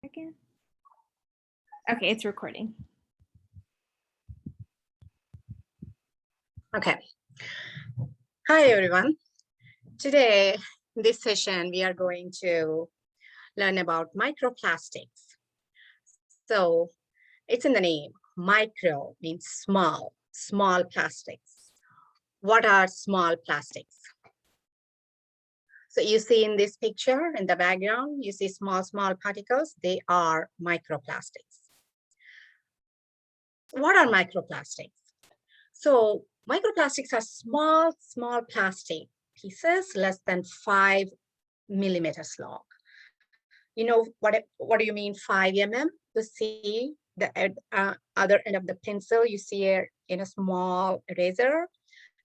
Second. Okay, it's recording. Okay. Hi, everyone. Today, in this session, we are going to learn about microplastics. So it's in the name. Micro means small, small plastics. What are small plastics? So you see in this picture, in the background, you see small, small particles. They are microplastics. What are microplastics? So microplastics are small, small plastic pieces less than 5 millimeters long. You know, what do you mean 5 mm? You see the other end of the pencil, you see it in a small eraser,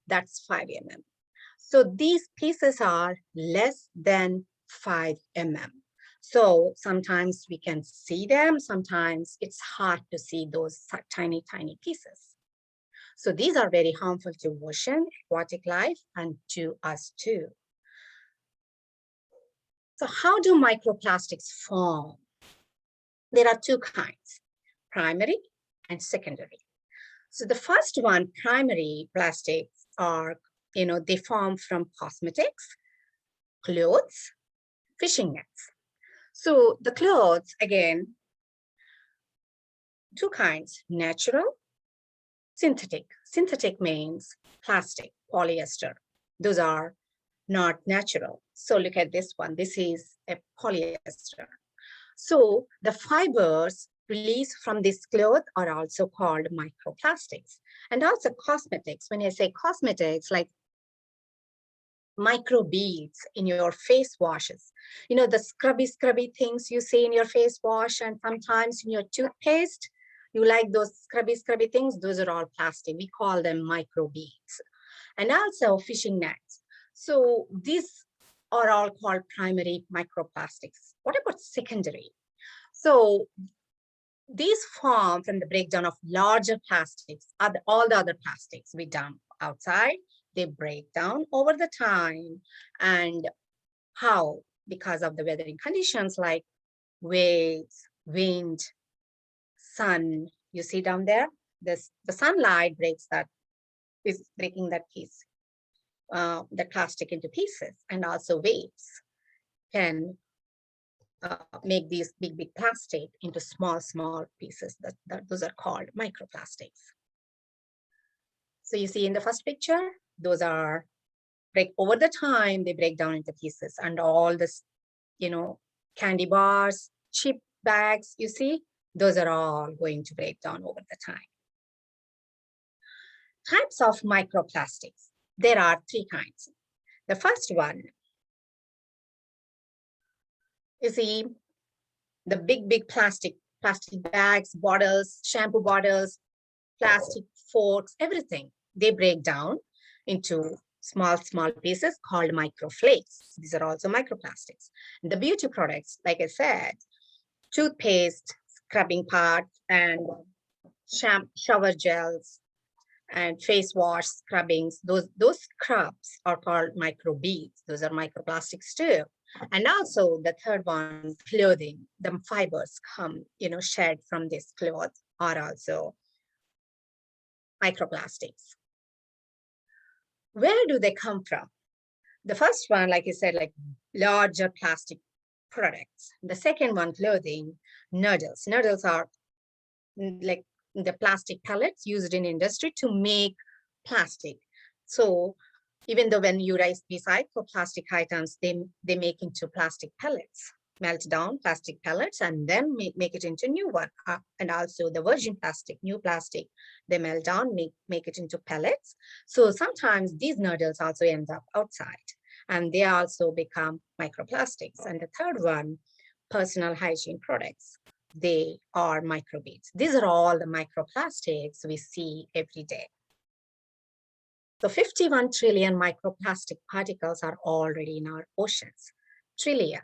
that's 5 mm. So these pieces are less than 5 mm. So sometimes we can see them, sometimes it's hard to see those tiny, tiny pieces. So these are very harmful to ocean, aquatic life, and to us too. So how do microplastics form? There are two kinds, primary and secondary. So the first one, primary plastics are, they form from cosmetics, clothes, fishing nets. So the clothes, again, two kinds, natural, synthetic. Synthetic means plastic, polyester. Those are not natural. So look at this one. This is a polyester. So the fibers released from this cloth are also called microplastics. And also cosmetics. When I say cosmetics, like micro beads in your face washes. You know, the scrubby things you see in your face wash and sometimes in your toothpaste, you like those scrubby things, those are all plastic. We call them micro beads. And also fishing nets. So these are all called primary microplastics. What about secondary? So these form from the breakdown of larger plastics, all the other plastics we dump outside, they break down over the time. And how? Because of the weathering conditions like waves, wind, sun. You see down there, the sunlight is breaking that piece, the plastic into pieces, and also waves can make these big plastic into small pieces. Those are called microplastics. So you see in the first picture, those are break over the time, they break down into pieces, and all this, candy bars, chip bags, you see, those are all going to break down over the time. Types of microplastics. There are three kinds. The first one, you see, the big plastic bags, bottles, shampoo bottles, plastic forks, everything. They break down into small pieces called microflakes. These are also microplastics. The beauty products, like I said, toothpaste, scrubbing pads, and shower gels, and face wash scrubbings, those scrubs are called microbeads. Those are microplastics too. And also the third one, clothing, the fibers shed from this cloth are also microplastics. Where do they come from? The first one, like I said, like larger plastic products. The second one, clothing, noodles. Noodles are like the plastic pellets used in industry to make plastic. So even though when you recycle plastic items, they make into plastic pellets, melt down plastic pellets, and then make it into new one. And also the virgin plastic, new plastic, they melt down, make it into pellets. So sometimes these noodles also end up outside, and they also become microplastics. And the third one, personal hygiene products. They are microbeads. These are all the microplastics we see every day. So 51 trillion microplastic particles are already in our oceans. Trillion.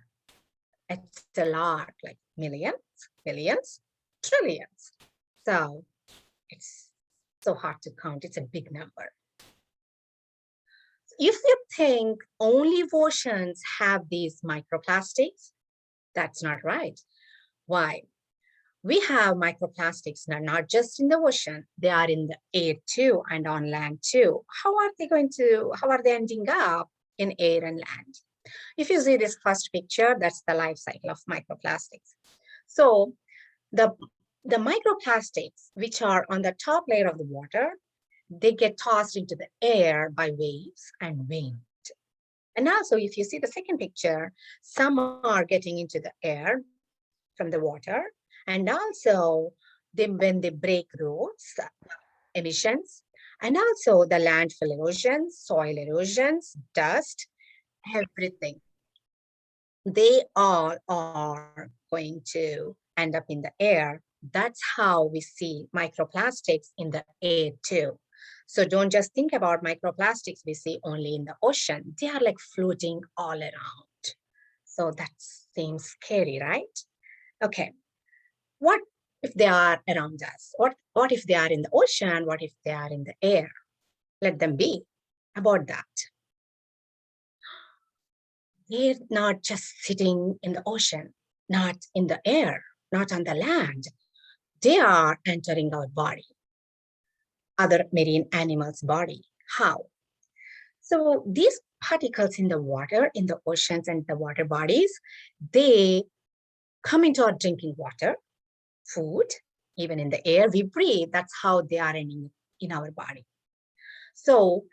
It's a lot, like millions, billions, trillions. So it's so hard to count. It's a big number. If you think only oceans have these microplastics, that's not right. Why? We have microplastics now, not just in the ocean, they are in the air too and on land too. How are they ending up in air and land? If you see this first picture, that's the life cycle of microplastics. So the microplastics, which are on the top layer of the water, they get tossed into the air by waves and wind. And also, if you see the second picture, some are getting into the air from the water, and also when they break roads, emissions, and also the landfill erosions, soil erosions, dust, everything. They all are going to end up in the air. That's how we see microplastics in the air too. So don't just think about microplastics we see only in the ocean. They are like floating all around. So that seems scary, right? Okay, what if they are around us? What if they are in the ocean? What if they are in the air? Let them be. About that. They're not just sitting in the ocean, not in the air, not on the land. They are entering our body, other marine animals' body. How? So these particles in the water, in the oceans and the water bodies, they come into our drinking water, food, even in the air we breathe. That's how they are in our body. So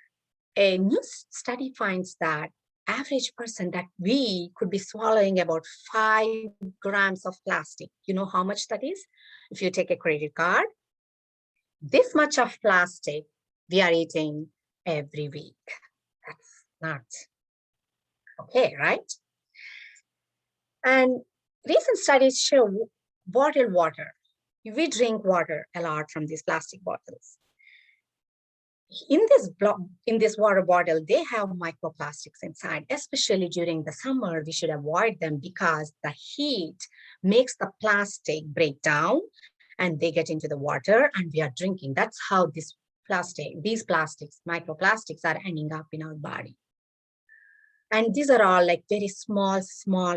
a new study finds that average person that we could be swallowing about 5 grams of plastic. You know how much that is? If you take a credit card, this much of plastic we are eating every week. That's not okay, right? And recent studies show bottled water. We drink water a lot from these plastic bottles. In this water bottle, they have microplastics inside. Especially during the summer, we should avoid them because the heat makes the plastic break down and they get into the water and we are drinking. That's how these plastics, microplastics are ending up in our body. And these are all like very small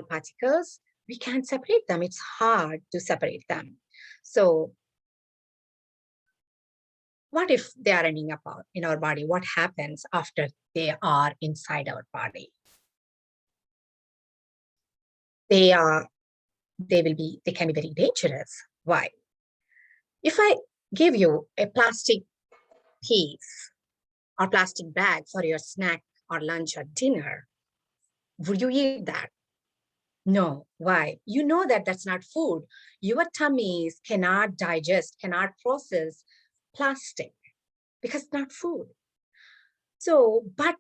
particles. We can't separate them. It's hard to separate them. So what if they are ending up in our body? What happens after they are inside our body? They can be very dangerous. Why? If I give you a plastic piece or plastic bag for your snack or lunch or dinner, would you eat that? No. Why? You know that that's not food. Your tummies cannot digest, cannot process plastic because it's not food. So, but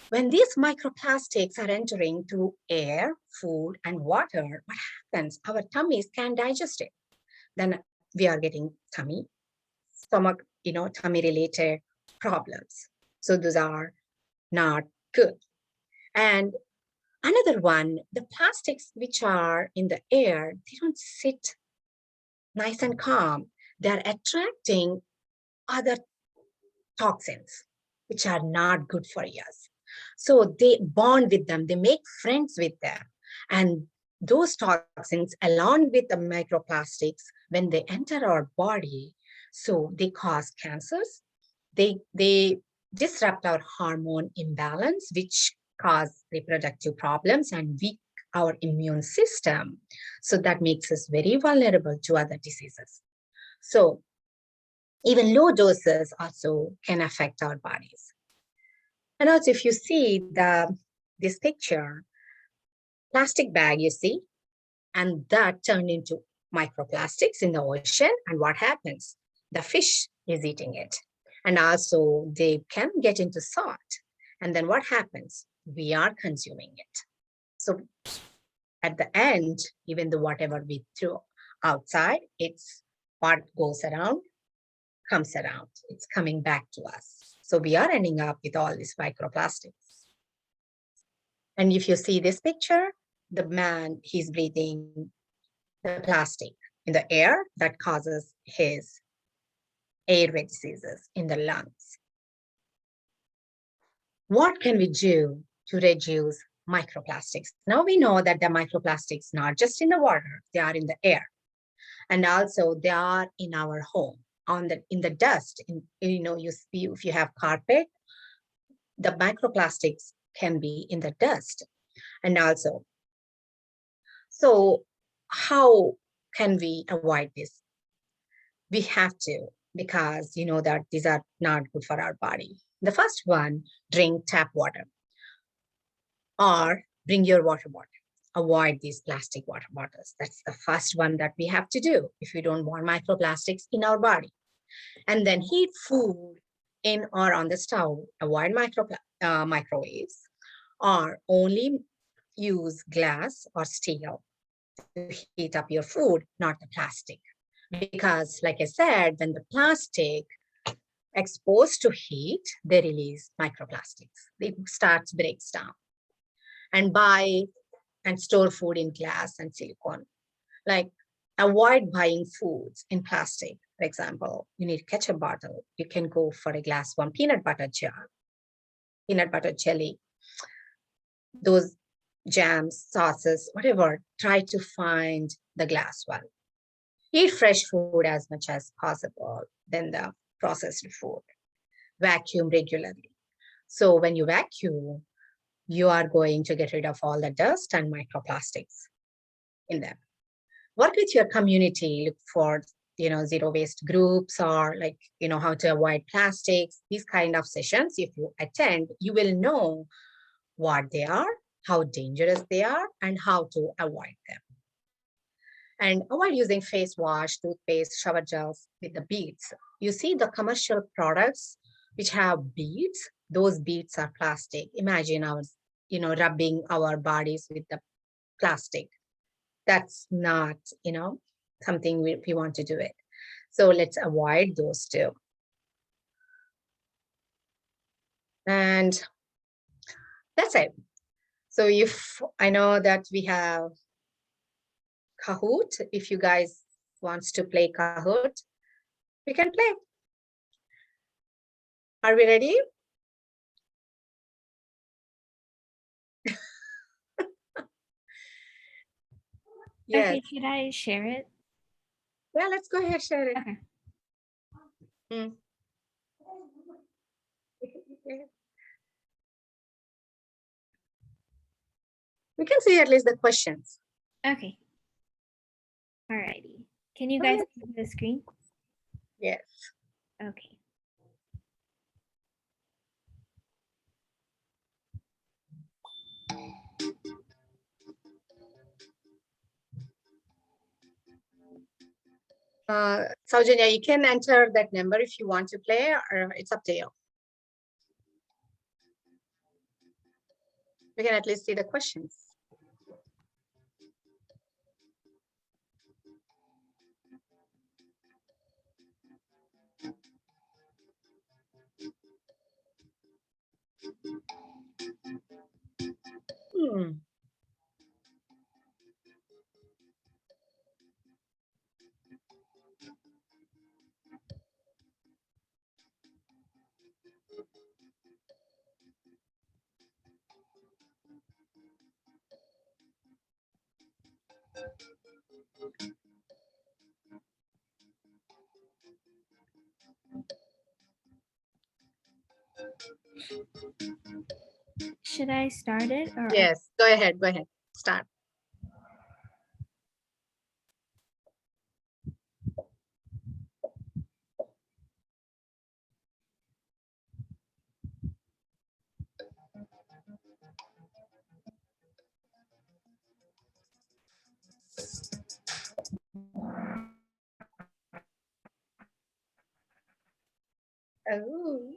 when these microplastics are entering through air, food, and water, what happens? Our tummies can digest it. Then we are getting stomach, tummy-related problems. So those are not good. And another one, the plastics which are in the air, they don't sit nice and calm. They're attracting other toxins, which are not good for us. So they bond with them, they make friends with them. And those toxins, along with the microplastics, when they enter our body, so they cause cancers, they disrupt our hormone imbalance, which cause reproductive problems and weak our immune system. So that makes us very vulnerable to other diseases. So even low doses also can affect our bodies. And also, if you see this picture, plastic bag, you see, and that turned into microplastics in the ocean. And what happens? The fish is eating it. And also they can get into salt. And then what happens? We are consuming it. So at the end, even though whatever we threw outside, it's what goes around, comes around. It's coming back to us. So we are ending up with all these microplastics. And if you see this picture, the man, he's breathing the plastic in the air that causes his airway diseases in the lungs. What can we do to reduce microplastics? Now we know that the microplastics not just in the water, they are in the air. And also they are in our home in the dust. If you have carpet, the microplastics can be in the dust. And also, so how can we avoid this? We have to, because you know that these are not good for our body. The first one, drink tap water or bring your water bottle. Avoid these plastic water bottles. That's the first one that we have to do if we don't want microplastics in our body. And then heat food in or on the stove. Avoid microwaves, or only use glass or steel to heat up your food, not the plastic. Because like I said, when the plastic exposed to heat, they release microplastics. It breaks down. And buy and store food in glass and silicone. Like, avoid buying foods in plastic. For example, you need a ketchup bottle. You can go for a glass one, peanut butter jar, peanut butter jelly, those jams, sauces, whatever. Try to find the glass one. Eat fresh food as much as possible than the processed food. Vacuum regularly. So when you vacuum, you are going to get rid of all the dust and microplastics in them. Work with your community, look for zero waste groups, or how to avoid plastics. These kind of sessions, if you attend, you will know what they are, how dangerous they are, and how to avoid them. And avoid using face wash, toothpaste, shower gels with the beads. You see the commercial products which have beads, those beads are plastic. Imagine rubbing our bodies with the plastic. That's not, something we want to do it. So let's avoid those two. And that's it. So if I know that we have Kahoot, if you guys wants to play Kahoot, we can play. Are we ready? Yes. Okay, should I share it? Yeah, let's go ahead, share it. Okay. We can see at least the questions. Okay. Alrighty. Can you guys see the screen? Yes. Okay. Saujanya, you can enter that number if you want to play, or it's up to you. We can at least see the questions. Should I start it? Or Yes, go ahead, start. Oh.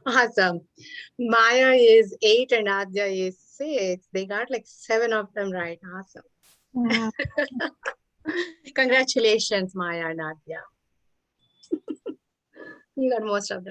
Awesome. Maya is 8 and Adya is 6. They got like 7 of them right. Awesome. Wow. Congratulations, Maya and Adya. You got most of them.